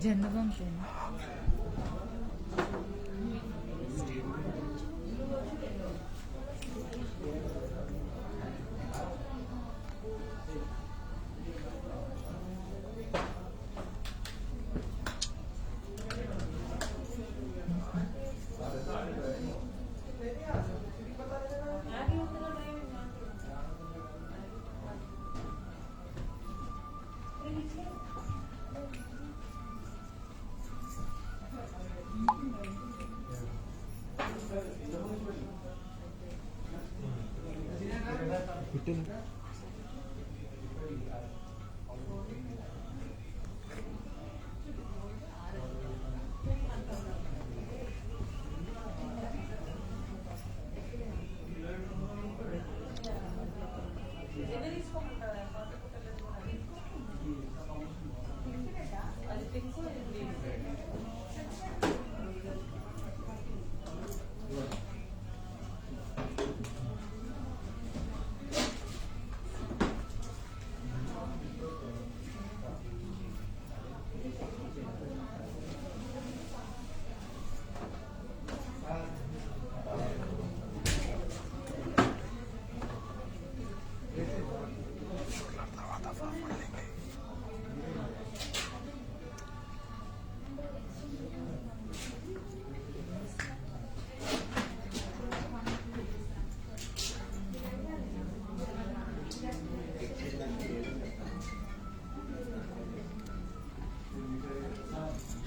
Jangaon pen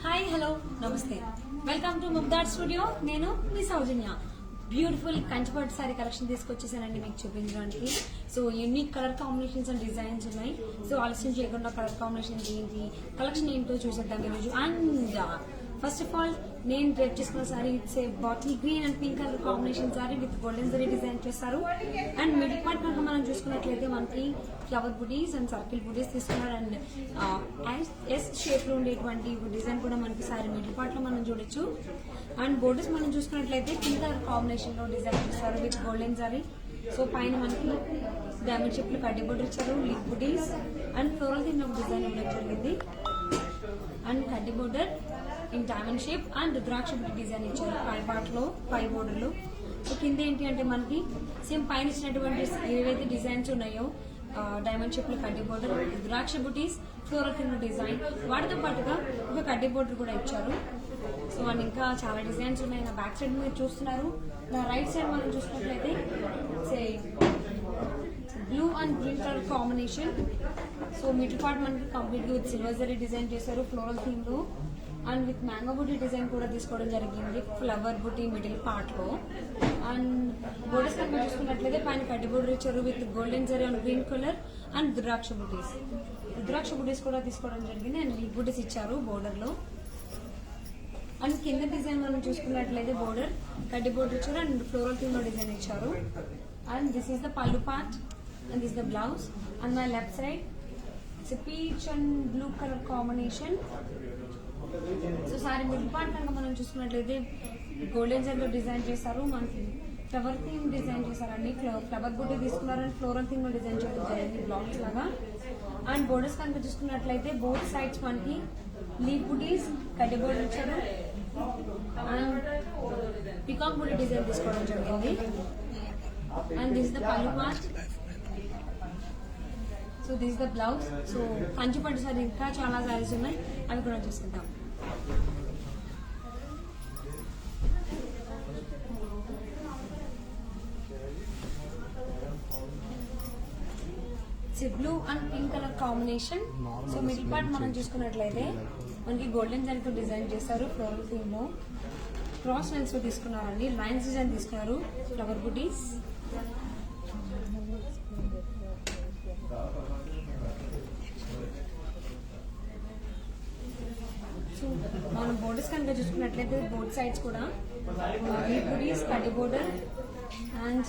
hi hello నమస్తే welcome to ముగ్దార్ studio. నేను మీ సౌజన్య. Beautiful Kanchipattu saree collection తీసుకొచ్చేసానండి మీకు చూపించడానికి. So unique colour combinations and designs ఉన్నాయి. సో ఆలస్యం చేయకుండా కలర్ కాంబినేషన్స్ ఏంటి, కలెక్షన్ ఏంటో చూసేద్దాం ఈరోజు. అండ్ ఫస్ట్ ఆఫ్ ఆల్ నేను డ్రెప్ చేసుకున్న sorry it's a bottle green and pink colour combination sorry with golden zari design చేస్తారు. అండ్ మిడిల్ పార్ట్ కనుక మనం చూసుకున్నట్లయితే మనకి ఫ్లవర్ బుటీస్ అండ్ సర్కిల్ బుటీస్ తీసుకున్నారు. అండ్ ఎస్ షేప్ లో ఉండేటువంటి డిజైన్ కూడా మనకి సారీ మిడిల్ పార్ట్ లో మనం చూడొచ్చు. అండ్ బోర్డర్స్ మనం చూసుకున్నట్లయితే పింక్ కలర్ కాంబినేషన్ లో డిజైన్ చేస్తారు విత్ గోల్డెన్ జరీ. సో పైన మనకి డైమండ్ షేప్ లో కడ్డీ బోర్డర్ ఇచ్చారు, లిప్ బుటీస్ అండ్ ఫ్లోరల్ థీమ్ లో డిజైన్ ఇవ్వడం జరిగింది. అండ్ కడ్డీ border in diamond shape and rudraksha బుట్టి డిజైన్ ఇచ్చారు పై పార్ట్ లో, పై బోర్డర్ లో. సో కింద ఏంటి అంటే మనకి సేమ్ పైన ఇచ్చినటువంటి ఏవైతే డిజైన్స్ ఉన్నాయో డైమండ్ షేప్ లో కడ్డీ బోర్డర్, రుద్రాక్ష బుటీస్, ఫ్లోరల్ థీమ్ డిజైన్, వాటితో పాటుగా ఒక కడ్డీ బోర్డర్ కూడా ఇచ్చారు. సో అండ్ ఇంకా చాలా డిజైన్స్ ఉన్నాయి. నా బ్యాక్ సైడ్ మీరు చూస్తున్నారు. నా రైట్ సైడ్ మనం చూసినట్లయితే blue and green colour combination. So middle part మనకి కంప్లీట్ గా విత్ సిల్వర్ జరీ డిజైన్ చేశారు ఫ్లోరల్ థీమ్ లో. అండ్ విత్ మ్యాంగో బుటీ డిజైన్ కూడా తీసుకోవడం జరిగింది ఫ్లవర్ బుటీ మిడిల్ పార్ట్ లో. అండ్ బోర్డర్స్ కనుక చూసుకున్నట్లయితే పైన కడ్డీ బోర్డర్ ఇచ్చారు with golden zari and green colour and rudraksha బుటీస్ కూడా తీసుకోవడం జరిగింది. అండ్ లిప్ బుటీస్ ఇచ్చారు బోర్డర్ లో. అండ్ కింద డిజైన్ మనం చూసుకున్నట్లయితే బోర్డర్ కడ్డీ బోర్డర్ ఇచ్చారు అండ్ ఫ్లోరల్ థీమ్ లో డిజైన్ ఇచ్చారు. And this is the pallu part and this the blouse. And my left side it's peach and blue colour combination. So sorry middle part కనుక మనం చూసుకున్నట్లయితే గోల్డెన్ జరీ డిజైన్ చేశారు, మనకి flower theme design చేశారండి. Flower బుట్టి తీసుకున్నారు అండ్ ఫ్లోరల్ థీమ్ లో design చేయడం జరిగింది బ్లాక్స్ లాగా. అండ్ బోర్డర్స్ కనుక చూసుకున్నట్లయితే బోత్ సైడ్స్ మనకి లీఫ్ బుటీస్ కడ్డీ బోర్డర్ ఇచ్చారు అండ్ పికాక్ బుట్టి డిజైన్ తీసుకోవడం జరిగింది. And this the pallu part. So this the blouse. So Kanchipattu sorry ఇంకా చాలా సారీస్ ఉన్నాయి, అవి కూడా చూసుకుంటాం. Blue and pink colour combination. So middle part మనం చూసుకున్నట్లయితే మనకి గోల్డెన్ జరీతో డిజైన్ చేస్తారు ఫ్లోరల్ థీమ్ లో. క్రాస్ లైన్స్ తీసుకున్నారండి, లైన్స్ డిజైన్ తీసుకున్నారు ఫ్లవర్ బుటీస్. సో మనం బోర్డర్స్ కనుక చూసుకున్నట్లయితే బోత్ సైడ్స్ కూడా లీఫ్ బుటీస్, కడ్డీ బోర్డర్ అండ్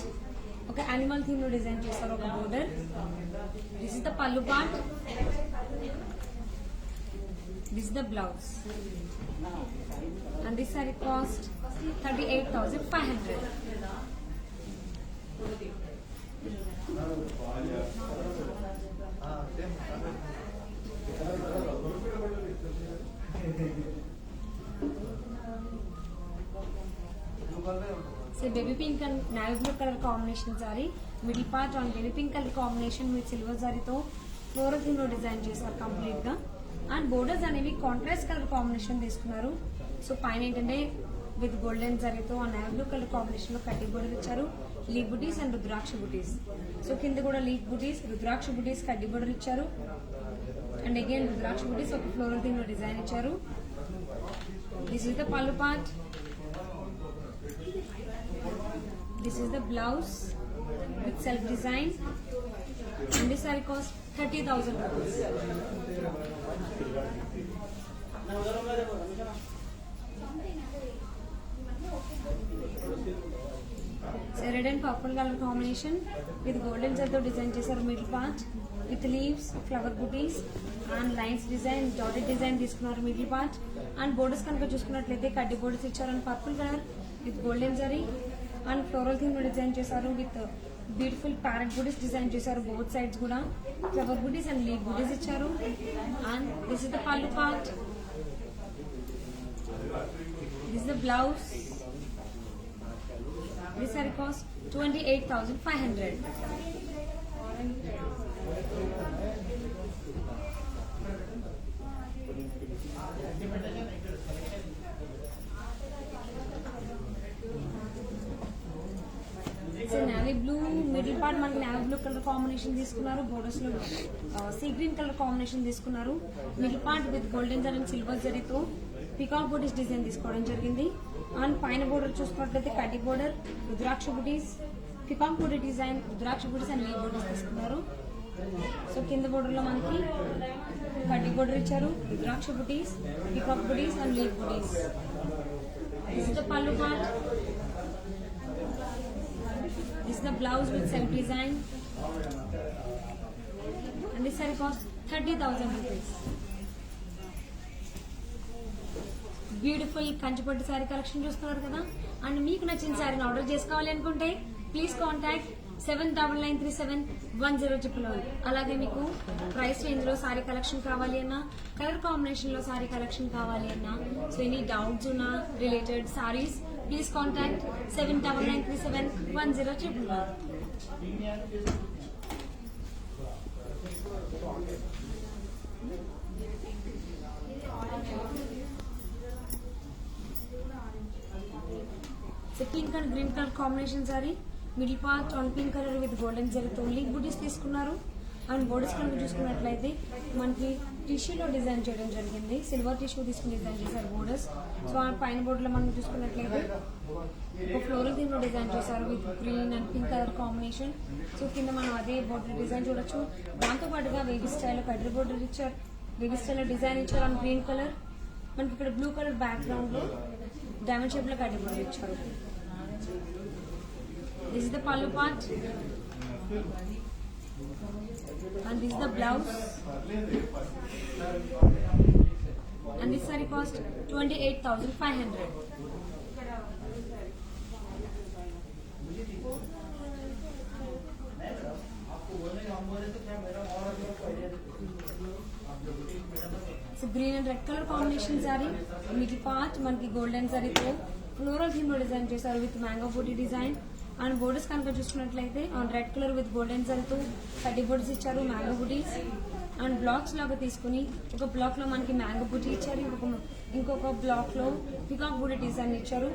ఒక యానిమల్ థీమ్ లో డిజైన్ చేస్తారు ఒక border. This is the pallu part, this the blouse. And this saree cost 38,500. a baby pink and navy blue color combination saree. Middle part on baby pink color combination with silver zari తో floral theme లో design చేశారు complete గా. And borders అనేవి contrast colour combination తీసుకున్నారు. So పైన ఏంటంటే with golden జరీతో ఆ నేవీ బ్లూ కలర్ కాంబినేషన్ లో కడ్డీ బోర్డర్ ఇచ్చారు. Leaf buttis and rudraksha buttis. So కింద కూడా లీఫ్ బుటీస్, రుద్రాక్ష బుటీస్, కడ్డీ బోర్డర్ ఇచ్చారు. అండ్ అగైన్ రుద్రాక్ష బుటీస్ ఒక ఫ్లోరల్ థీమ్ లో డిజైన్ ఇచ్చారు. This is the pallu part. This is the blouse with self design. And this saree cost 30,000 rupees. So red and purple color combination with golden zari design చేశారు. Middle part with leaves, flower butis and lines design, dotted design తీసుకున్నారు middle part. And borders కనుక చూసుకున్నట్లయితే కడ్డీ borders ఇచ్చారు. And purple colour with golden zari and floral theme design చేశారు. With beautiful parrot butis design చేశారు. Both sides కూడా flower butis and leave butis ఇచ్చారు. And this is the pallu part. This is the blouse. This saree cost 28,500. Navy blue middle part మనకి navy blue colour combination తీసుకున్నారు. Borders లో sea green colour combination తీసుకున్నారు. Middle part with golden zari and silver జరీతో peacock బుటీస్ design తీసుకోవడం జరిగింది. And పైన border చూసుకున్నట్లయితే కడ్డీ border, rudraksha buttis, peacock buti design, rudraksha buttis and leave బుటీస్ తీసుకున్నారు. సో కింద బోర్డర్ లో మనకి కడ్డీ బోర్డర్ ఇచ్చారు, రుద్రాక్ష బుటీస్, peacock buttis and leave buttis. This is the pallu part. This is the blouse with self design, and this saree cost 30,000 rupees. Beautiful Kanchipattu sari collection చూస్తున్నారు కదా. And మీకు నచ్చిన శారీని ఆర్డర్ చేసుకోవాలి అనుకుంటే ప్లీజ్ కాంటాక్ట్ 7993710111. అలాగే మీకు ప్రైస్ రేంజ్ లో శారీ కలెక్షన్ కావాలి అన్నా, కలర్ కాంబినేషన్ లో శారీ కలెక్షన్ కావాలి అన్నా, సో ఎనీ డౌట్స్ ఉన్నా related saris please contact 7993710111. Pink and green colour combination saree. Middle part on pink colour with golden జరీతో లీఫ్ బుటీస్ తీసుకున్నారు. అండ్ బోర్డర్స్ కనుక చూసుకున్నట్లయితే మనకి టిష్యూలో డిజైన్ చేయడం జరిగింది. సిల్వర్ టిష్యూ తీసుకుని డిజైన్ చేశారు బోర్డర్స్. సో ఆ పైన బోర్డర్లో మనం చూసుకున్నట్లయితే ఒక ఫ్లోరల్ థీమ్ లో డిజైన్ చేశారు with green and pink colour combination. So కింద మనం అదే బోర్డర్ డిజైన్ చూడొచ్చు. దాంతో పాటుగా వేగి స్టైల్లో కడ్డీ బోర్డర్ ఇచ్చారు, వేగి స్టైల్లో డిజైన్ ఇచ్చారు. అండ్ గ్రీన్ కలర్ మనకి ఇక్కడ బ్లూ కలర్ బ్యాక్గ్రౌండ్ లో డైమండ్ షేప్ లో కడ్డీ బోర్డర్ ఇచ్చారు. This is the pallu part, and this is the blouse, and this saree cost 28,500. So green and red color combination saree. Middle part మనకి golden సారీతో floral theme లో design చేశారు with mango booti design. And borders కనుక చూసుకున్నట్లయితే on red colour with golden జరీతో కడ్డీ borders ఇచ్చారు, mango buttis. And blocks లాగా తీసుకుని ఒక బ్లాక్ లో మనకి మ్యాంగో బుటీ ఇచ్చారు, ఇంకొక బ్లాక్ లో పికాక్ బుటీ డిజైన్ ఇచ్చారు.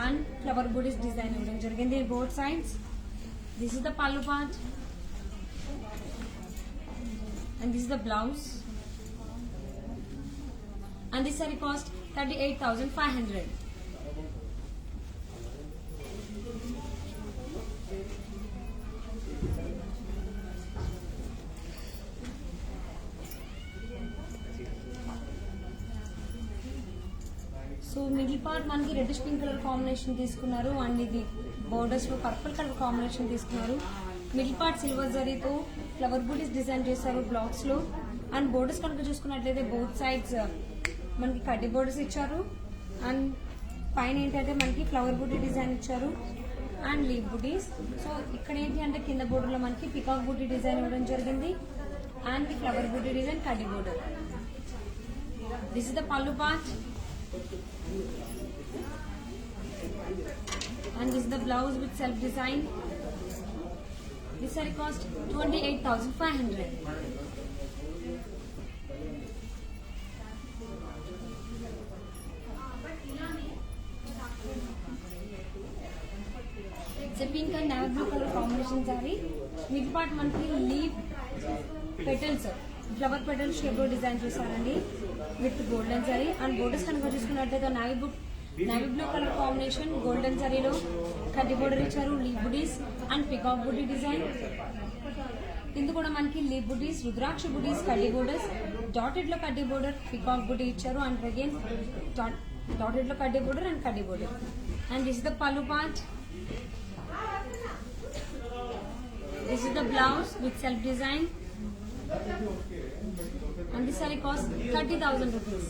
అండ్ ఫ్లవర్ బుటీస్ డిజైన్ ఇవ్వడం జరిగింది both sides. This is the pallu part, and this is the blouse. And this saree cost 38,500. So middle part మనకి రెడ్డిష్ పింక్ కలర్ కాంబినేషన్ తీసుకున్నారు. అండ్ ఇది borders లో purple colour combination తీసుకున్నారు. Middle part silver జరీతో flower butis design చేశారు blocks లో. And borders కనుక చూసుకున్నట్లయితే బోత్ సైడ్స్ మనకి కడ్డీ బోర్డర్స్ ఇచ్చారు. అండ్ పైన ఏంటంటే మనకి ఫ్లవర్ బూటీ డిజైన్ ఇచ్చారు అండ్ లీవ్ బూటీస్. సో ఇక్కడ ఏంటి అంటే కింద బోర్డర్ లో మనకి పికాక్ బూటీ డిజైన్ ఇవ్వడం జరిగింది అండ్ ఫ్లవర్ బూటీ డిజైన్ కడ్డీ border. This is the pallu part. and this is the blouse with self design. This saree cost 28,500. It's a pink and navy blue color combination saree. Middle part మనకి leave petals flower petal shape లో design చేశారండి with golden zari and borders కనుక చూసుకున్నట్లయితే navy blue colour combination golden జరీలో కడ్డీ border ఇచ్చారు, leave buttis and peacock buti design. కింద కూడా మనకి లీవ్ బుటీస్, రుద్రాక్ష బుటీస్, కడ్డీ బోర్డర్స్, డాటెడ్ లో కడ్డీ బోర్డర్, పికాక్ బుటీ ఇచ్చారు అండ్ అగైన్ డాటెడ్ లో కడ్డీ బోర్డర్ అండ్ కడ్డీ border. And this is the pallu part. This is the blouse with self design and this saree costs 30,000 rupees.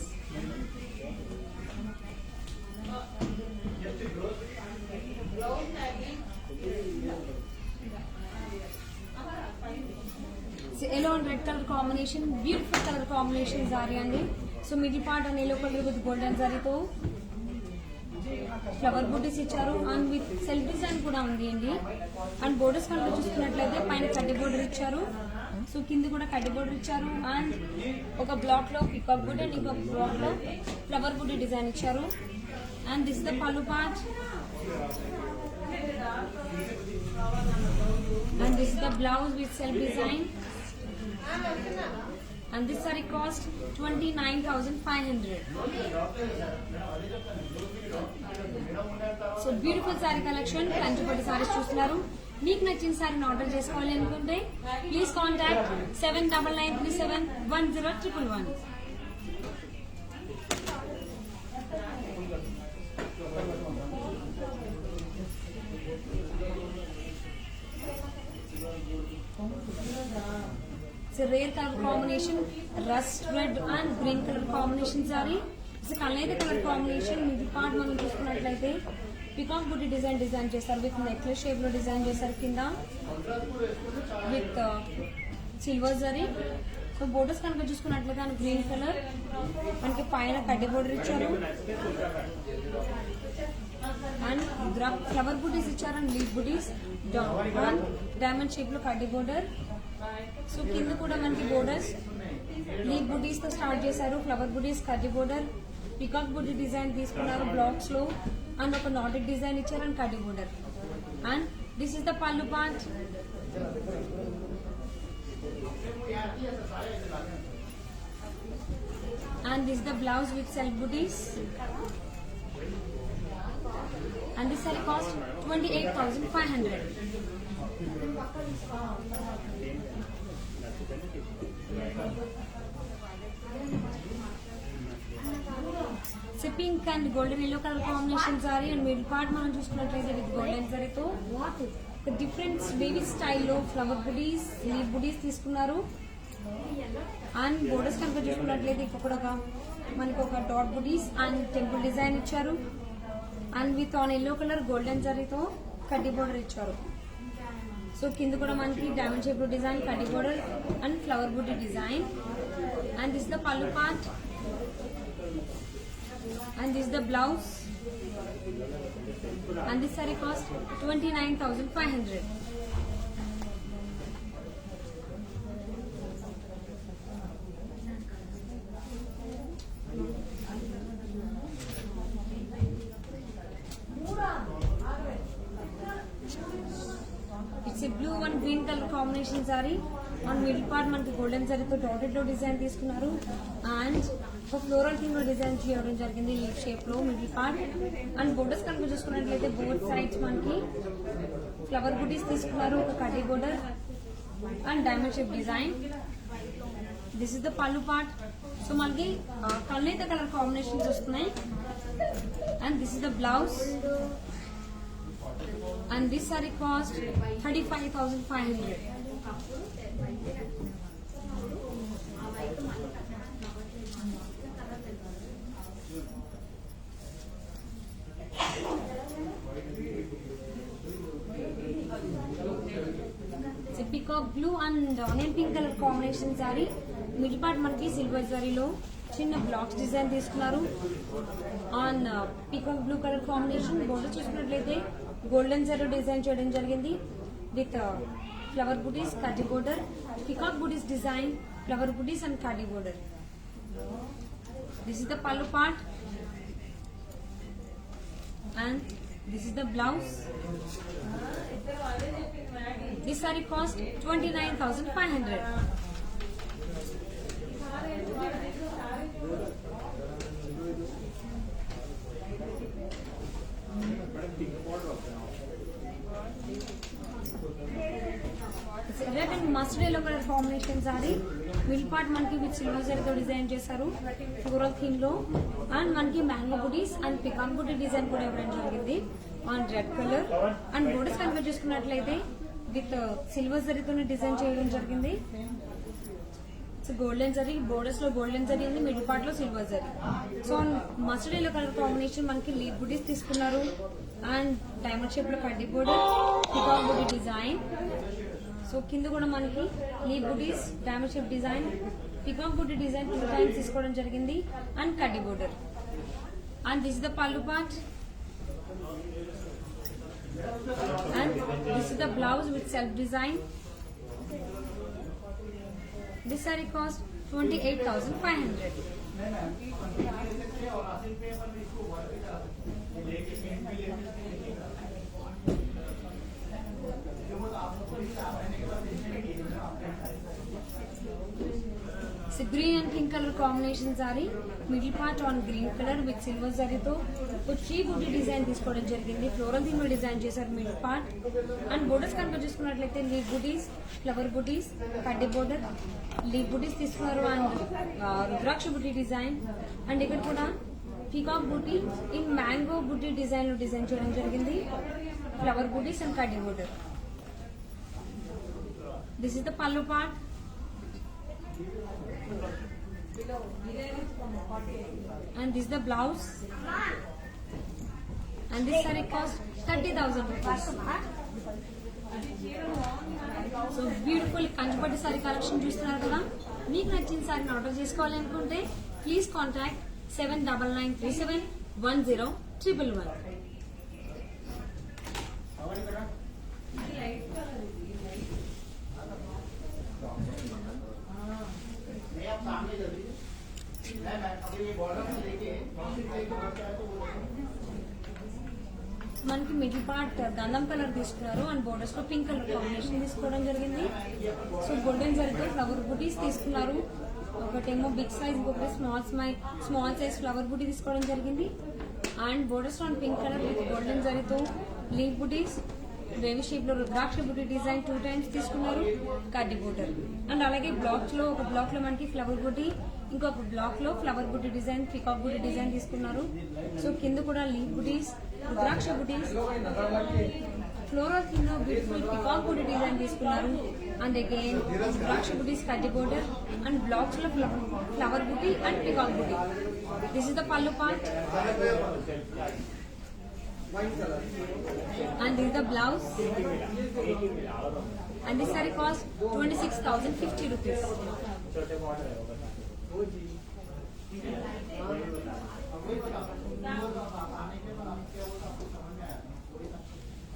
It's yellow and red color combination, beautiful color combination saree andi. So middle part and yellow color with golden zari to flower బూటీస్ ఇచ్చారు and with self design కూడా ఉంది అండి. And borders కనుక చూసుకున్నట్లయితే పైన కడ్డీ border ఇచ్చారు, so కింద కూడా కడ్డీ బోర్డర్ ఇచ్చారు అండ్ ఒక బ్లాక్ లో పికాక్ బూటీ అండ్ ఇంకొక బ్లాక్ లో ఫ్లవర్ బూటీ డిజైన్ ఇచ్చారు. And this the pallu part and this the blouse with self design and this saree cost 29,500. So beautiful saree collection Kanchipattu sarees చూస్తున్నారు. మీకు నచ్చిన సారీని ఆర్డర్ చేసుకోవాలి అనుకుంటే please contact 7993710111. It's a rare color combination, rust red and green color combination saree. It's a kalneda color combination. Middle part మనం చూసుకున్నట్లయితే peacock బూటీ design చేశారు with necklace shape లో డిజైన్ చేశారు కింద with silver zari. So borders కనుక చూసుకున్నట్లయితే green colour మనకి పైన కడ్డీ బోర్డర్ ఇచ్చారు అండ్ ఫ్లవర్ బూటీస్ ఇచ్చారు and leaf booties and diamond shape లో కడ్డీ బోర్డర్. సో కింద కూడా మనకి బోర్డర్స్ లీవ్ బుటీస్ తో స్టార్ట్ చేశారు, ఫ్లవర్ బుటీస్, కడ్డీ బోర్డర్, పికాక్ బుటీ డిజైన్ తీసుకున్నారు బ్లాక్స్ లో అండ్ ఒక నాటెడ్ డిజైన్ ఇచ్చారు అండ్ కడ్డీ border. And this is the pallu part. And this is the blouse with self booties. And this saree cost 28,500. Pink and golden yellow colour combination sorry and middle part మనం చూసుకున్నట్లయితే with golden సారీతో different baby స్టైల్లో flower బుటీస్, leave బుటీస్ తీసుకున్నారు. And borders కనుక చూసుకున్నట్లయితే ఇక్కడ మనకి ఒక dot booties and temple design ఇచ్చారు and with on yellow colour golden జరీతో కడ్డీ బోర్డర్ ఇచ్చారు. సో కింద కూడా మనకి డైమండ్ షేప్ డిజైన్, కడ్డీ border and flower booty design. And this the pallu part and this is the blouse and this saree cost 29,500. It's a blue and green color combination saree. On middle part మనకి golden జరీతో dotted లో design తీసుకున్నారు and ఒక floral theme లో design చేయడం జరిగింది leaf shape లో middle part. And borders కనుక చూసుకున్నట్లయితే బోత్ సైడ్స్ మనకి ఫ్లవర్ బుటీస్ తీసుకున్నారు, ఒక కడ్డీ border and diamond shape design. This is the pallu part. So మనకి కల్నేత కలర్ కాంబినేషన్స్ వస్తున్నాయి and this is the blouse and this saree cost 35,500. It's a peacock blue and onion pink color combination saree. Middle part మనకి silver జరీలో చిన్న blocks design తీసుకున్నారు on peacock blue colour combination. Border చూసుకున్నట్లయితే golden zari design చేయడం జరిగింది with flower బుటీస్ కడ్డీ border, peacock buttis design, flower butis and కడ్డీ border. This is the pallu part and this is the blouse. This saree cost 29,500. Red and mustard yellow colour combination saree. Middle part మనకి with silver జరీతో design చేశారు floral theme లో. And మనకి mango buttis and peacock buti design కూడా ఇవ్వడం జరిగింది on red colour. And borders convert చేసుకున్నట్లయితే with silver జరీతోనే design చేయడం జరిగింది. సో గోల్డెన్ జరీ, బోర్డర్స్ లో గోల్డెన్ జరీ ఉంది, మిడిల్ పార్ట్ లో silver zari. So mustard yellow colour combination మనకి లీడ్ బుటీస్ తీసుకున్నారు అండ్ డైమండ్ షేప్ లో కడ్డీ బోర్డర్, పికాక్ బుటీ డిజైన్. సో కింద కూడా మనకి లీడ్ బుటీస్, డైమండ్ షేప్ డిజైన్, పికాక్ బుటీ డిజైన్ 2 times తీసుకోవడం జరిగింది అండ్ కడ్డీ border. And this is the pallu part and this is the blouse with self design. This saree cost 28,500. It's a green and pink color combination saree. Middle part on green color with silver zari తో tree బూటీ design తీసుకోవడం జరిగింది. Floral theme లో design చేశారు middle part. And borders కనుక చూసుకున్నట్లయితే lead బూటీస్, flower బూటీస్, కడ్డీ border, leaf booties తీసుకున్నారు and rudraksha booti design. And ఇక్కడ కూడా peacock booti in mango booti design లో డిజైన్ చేయడం జరిగింది. ఫ్లవర్ బూటీస్ అండ్ కడ్డీ border. This is the pallu part and this is the blouse and this saree cost 30,000 rupees. So beautiful Kanchipattu saree collection చూస్తున్నారు కదా. మీకు నచ్చిన సారీని ఆర్డర్ చేసుకోవాలనుకుంటే ప్లీజ్ కాంటాక్ట్ 7993710111. మనకి మిడిల్ పార్ట్ గంధం కలర్ తీసుకున్నారు అండ్ బోర్డర్స్ లో పింక్ కలర్ కాంబినేషన్ తీసుకోవడం జరిగింది. సో గోల్డెన్ జరీతో ఫ్లవర్ బుటీస్ తీసుకున్నారు. ఒకటేమో బిగ్ సైజ్, ఇంకొకటి స్మాల్ సైజ్ ఫ్లవర్ బుటీ తీసుకోవడం జరిగింది. And borders on pink colour with golden జరీతో లీవ్ బుటీస్, బేబీ షేప్ లో రుద్రాక్ష బుటీ డిజైన్ 2 times తీసుకున్నారు, కడ్డీ బోర్డర్. అండ్ అలాగే బ్లాక్ లో ఒక బ్లాక్ లో మనకి ఫ్లవర్ బుటీ, ఇంకొక బ్లాక్ లో ఫ్లవర్ బుటీ డిజైన్, పికాక్ బుటీ డిజైన్ తీసుకున్నారు. సో కింద కూడా లీవ్ బుటీస్, రుద్రాక్ష బుటీస్, ఫ్లోరల్ కింద బ్యూటిఫుల్ పికాక్ బుటీ డిజైన్ తీసుకున్నారు. అండ్ అగైన్ రుద్రాక్ష బుటీస్, కడ్డీ బోర్డర్ అండ్ బ్లాక్స్ లో flower buti and peacock buti. This is the pallu part and this is the blouse and this saree cost 26,050 rupees.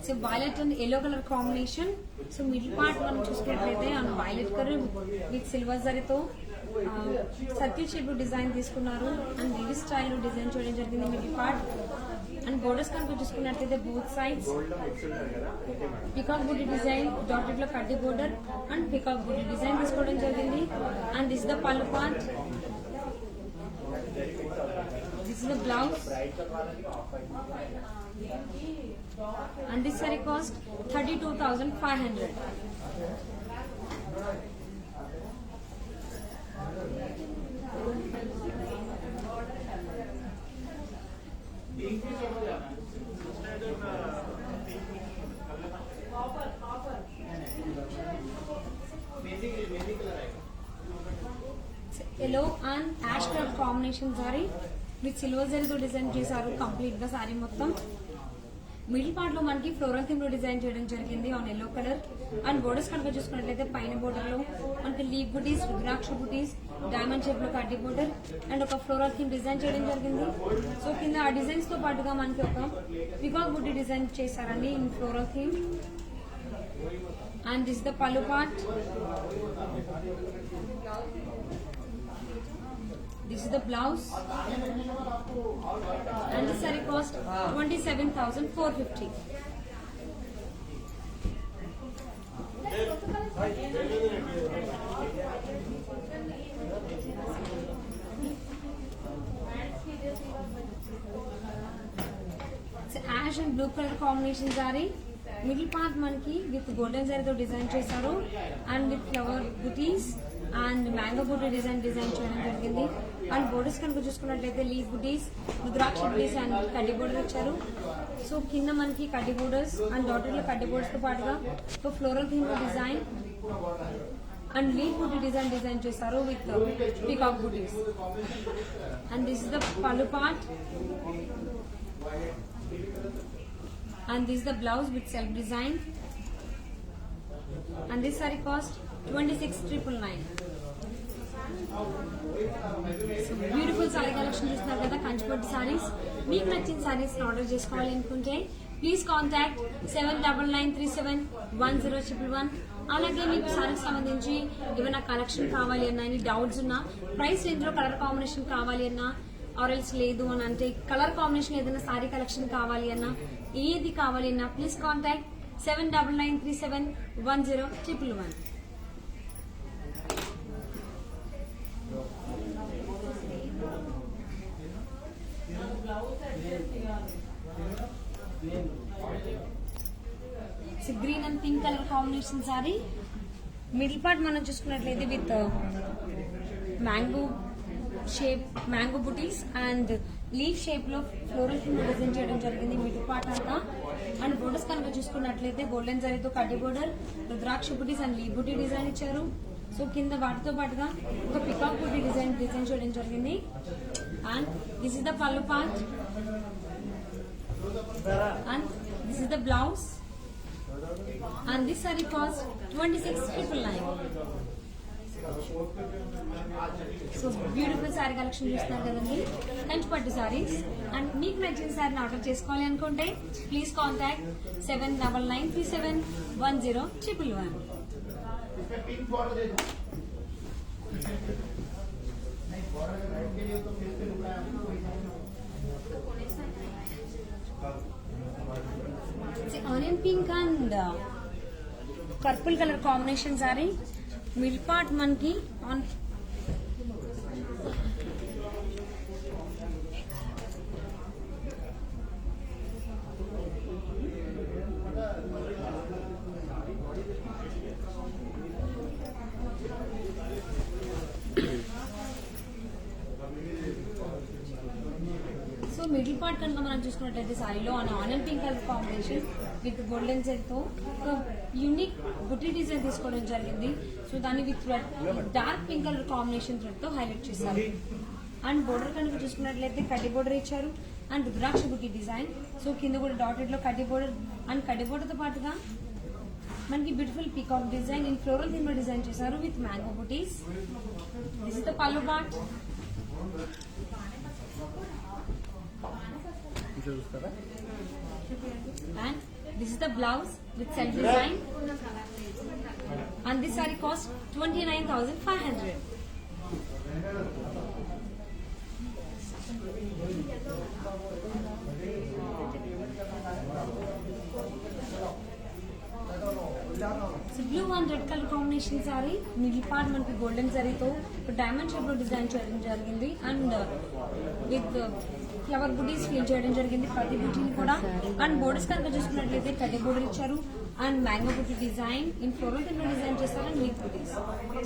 So violet and yellow color combination. So middle part మనం చూసుకున్నట్లయితే on violet color with silver zari తో circle shape design తీసుకున్నారు and V V style design చేయడం జరిగింది middle part. And borders కనుక చూసుకున్నట్లయితే both sides peacock బుటీ design, dotted లో కడ్డీ border and peacock buti design తీసుకోవడం జరిగింది. And this the pallu part, this the blouse and this saree cost 32,500. Yellow and ash color combination saree with silver zari తో design చేశారు complete గా sorry మొత్తం. Middle part లో మనకి ఫ్లోరల్ థీమ్ లో design చేయడం జరిగింది on yellow colour. And borders కనుక చూసుకున్నట్లయితే పైన బోర్డర్ లో మనకి లీఫ్ బుటీస్, రుద్రాక్ష బుటీస్, డైమండ్ షేప్ లో కడ్డీ బోర్డర్ అండ్ ఒక ఫ్లోరల్ థీమ్ డిజైన్ చేయడం జరిగింది. సో కింద ఆ డిజైన్స్ తో పాటుగా మనకి ఒక పికాక్ బుటీ డిజైన్ చేశారండి in floral theme. And this the pallu part. This is the blouse and the saree cost 27,450. It's ash and blue color combination saree. Middle part మనకి with golden zari తో design చేశారు and with flower booties and mango booti design చేయడం జరిగింది. And borders కనుక చూసుకున్నట్లయితే leaf buttis, rudraksha buttis and కడ్డీ border ఇచ్చారు. So కింద మనకి కడ్డీ బోర్డర్స్ అండ్ డాటర్ లో కడ్డీ బోర్డర్స్ తో పాటుగా ఒక floral theme design and leaf buti design చేశారు with peacock butis. And this is the pallu part and this is the blouse with self design and this saree cost 26,999. So beautiful saree collection చూస్తున్నారు కదా కంచిపట్టు సారీస్. మీకు నచ్చిన సారీస్ ఆర్డర్ చేసుకోవాలి అనుకుంటే ప్లీజ్ కాంటాక్ట్ 7999371011. అలాగే మీకు సారీకి సంబంధించి ఏమైనా కలెక్షన్ కావాలి అన్నా, ఎనీ డౌట్స్ ఉన్నా, ప్రైస్ రేంజ్ లో కలర్ కాంబినేషన్ కావాలి అన్నా, ఆర్ఎల్స్ లేదు అని అంటే కలర్ కాంబినేషన్ ఏదైనా సారీ కలెక్షన్ కావాలి అన్నా, ఏది కావాలి అన్నా please contact 7999371011. Green and pink colour combination saree. Middle part మనం చూసుకున్నట్లయితే with mango shape, mango buttis and leaf shape లో ఫ్లోరల్ థీమ్ డిజైన్ చేయడం జరిగింది మిడిల్ పార్ట్ అంతా. అండ్ బోర్డర్స్ కనుక చూసుకున్నట్లయితే గోల్డెన్ జరీతో కడ్డీ border, rudraksha buttis and leaf buti design ఇచ్చారు. సో కింద వాటితో పాటుగా ఒక పికాక్ బుటీ డిజైన్ చేయడం జరిగింది. And this is the pallu part and this is the blouse and this saree cost 26,999. So beautiful saree collection చూస్తున్నారు కదండి కంచిపట్టు సారీస్. అండ్ మీకు నచ్చిన సారీని ఆర్డర్ చేసుకోవాలి అనుకుంటే please contact 7999371011. Onion pink and purple colour combination saree. Middle part మనకి ఆన్ సో మిడిల్ పార్ట్ కనుక మనం చూసుకున్నట్లయితే సారీలో onion pink colour combination with golden జరీతో ఒక యూనిక్ బుటీ డిజైన్ తీసుకోవడం జరిగింది. సో దాన్ని with dark pink colour combination thread తో హైలైట్ చేశారు. అండ్ బోర్డర్ కనుక చూసుకున్నట్లయితే కడ్డీ బోర్డర్ ఇచ్చారు and rudraksha buti design. So కింద కూడా డాటెడ్ లో కడ్డీ బోర్డర్ అండ్ కడ్డీ బోర్డర్ తో పాటుగా మనకి beautiful peacock design in floral theme లో డిజైన్ చేశారు with mango buttis. This is the pallu part and this is the blouse with self design and this saree cost 29,500. So blue and red colour combination saree. Middle part మనకి golden జరీతో diamond shape లో design చేయడం జరిగింది and with flower buttis fill చేయడం జరిగింది ప్రతి బుటీని కూడా. And borders కనుక చూసుకున్నట్లయితే కడ్డీ బోర్డర్ ఇచ్చారు అండ్ మ్యాంగో బుటీ డిజైన్ ఇన్ ఫ్లోరల్ థీమ్ లో డిజైన్ చేస్తారు అండ్ లీఫ్ బుటీస్.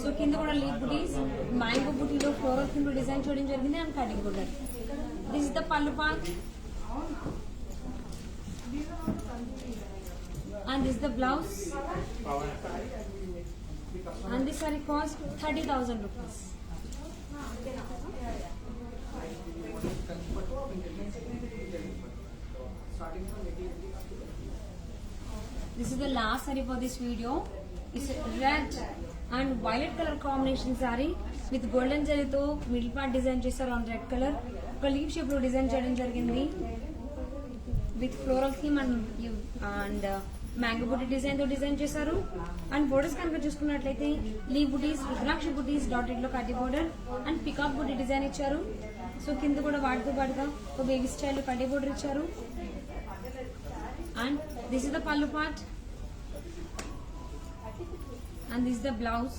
సో కింద కూడా లీఫ్ బుటీస్, మ్యాంగో బుటీలో ఫ్లోరల్ థీమ్ లో డిజైన్ చేయడం జరిగింది అండ్ కడ్డీ border. This is the pallu part and this is the blouse and this saree cost 30,000 rupees. This is the last saree for this video. It's red and violet color combination saree with golden zari తో middle part design చేశారు on red color. ఒక leave shape లో design చేయడం జరిగింది with floral theme and mango బుటీ design తో design చేశారు. And borders కనుక చూసుకున్నట్లయితే లీవ్ బుటీస్, రుద్రాక్ష బుటీస్, డాటెడ్ లో కడ్డీ border and peacock buti design ఇచ్చారు. సో కింద కూడా వాటితో పాటుగా ఒక బేబీ స్టైల్ కడ్డీ బోర్డర్ ఇచ్చారు. And this is the pallu part and this is the blouse.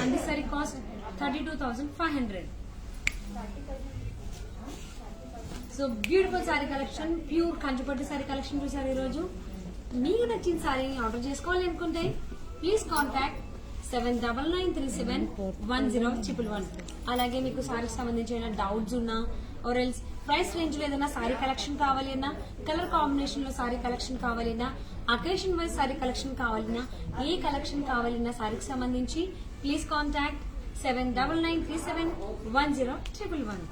And this saree cost 32,500. So beautiful saree collection, pure Kanchipattu saree collection చూసారు ఈ రోజు. మీకు నచ్చిన సారీ ఆర్డర్ చేసుకోవాలి అనుకుంటే ప్లీజ్ కాంటాక్ట్ 7993710111. అలాగే మీకు సారీకి సంబంధించిన డౌట్స్ ఉన్నా ఆర్ ఎల్స్ ప్రైస్ రేంజ్ లో ఏదైనా సారీ కలెక్షన్ కావాలి అన్నా, కలర్ కాంబినేషన్ లో సారీ కలెక్షన్ కావాలన్నా, అకేషన్ వైజ్ సారీ కలెక్షన్ కావాలన్నా, ఏ కలెక్షన్ కావాలన్నా సారీకి సంబంధించి ప్లీజ్ కాంటాక్ట్ 7993710111.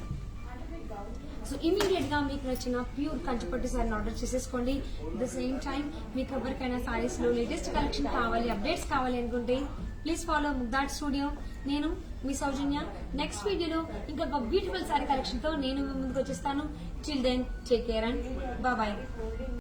సో ఇమీడియట్ గా మీకు నచ్చిన ప్యూర్ కంచిపట్టు సారీని ఆర్డర్ చేసేసుకోండి. అట్ ద సేమ్ టైం మీకు ఎవరికైనా సారీస్ లో లేటెస్ట్ కలెక్షన్ కావాలి, అప్డేట్స్ కావాలి అనుకుంటే ప్లీజ్ ఫాలో ముగ్ధాట్ స్టూడియో. నేను మీ సౌజన్య. నెక్స్ట్ వీడియోలో ఇంకొక బ్యూటిఫుల్ సారీ కలెక్షన్ తో నేను ముందుకు వచ్చేస్తాను. Till then take care and bye.